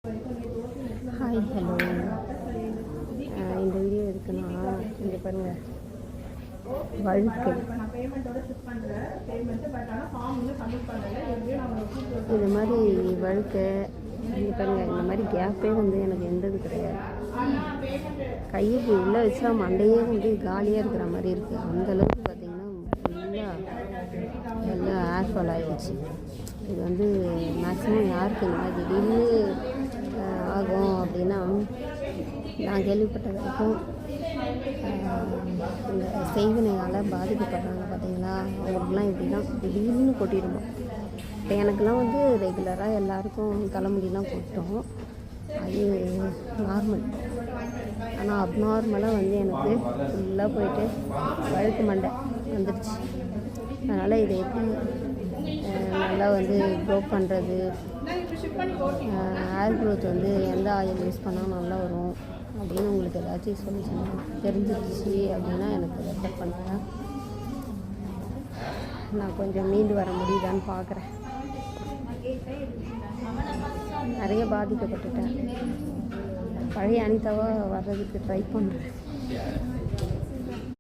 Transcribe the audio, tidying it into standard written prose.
Hi hello. இந்த video இருக்குன்னா இங்கே பாருங்கள், வழுக்கு இது மாதிரி வழுக்க இங்கே பாருங்கள். இந்த மாதிரி கேப்பே வந்து எனக்கு எந்தது கிடையாது. கையை உள்ளே வச்சா மண்டையே வந்து காலியாக இருக்கிற மாதிரி இருக்குது. அந்தளவுக்கு பார்த்திங்கன்னா ஃபுல்லாக எல்லாம் ஏர் ஃபால் ஆகிடுச்சு. இது வந்து மேக்ஸிமம் யாருக்கு இந்த மாதிரி திடீர்னு ஆகும் அப்படின்னா, நான் கேள்விப்பட்ட வரைக்கும் இந்த செய்வினையால் பாதிக்கப்படுறாங்க பார்த்தீங்களா, அவங்களுக்குலாம் இப்படி தான் திடீர்னு கொட்டிடுமா. இப்போ எனக்கெல்லாம் வந்து ரெகுலராக எல்லாருக்கும் தலைமுடிலாம் கொட்டும், அது நார்மல். ஆனால் அப்நார்மலாக வந்து எனக்கு ஃபுல்லாக போயிட்டு வழுக்கு மண்டை வந்துடுச்சு. அதனால் இதை எப்படி நல்லா வந்து க்ரோ பண்ணுறது, ஹேர் க்ரோத் வந்து எந்த ஆயில் யூஸ் பண்ணால் நல்லா வரும் அப்படின்னு உங்களுக்கு ஏதாச்சும் சொல்யூஷன் தெரிஞ்சிருச்சு அப்படின்னா எனக்கு ரெஃபர் பண்ணுறேன். நான் கொஞ்சம் மீண்டு வர முடியுதான்னு பார்க்குறேன். நிறைய பாதிக்கப்பட்டுட்டேன். பழைய அனிதாவாக வர்றதுக்கு ட்ரை பண்ணுறேன்.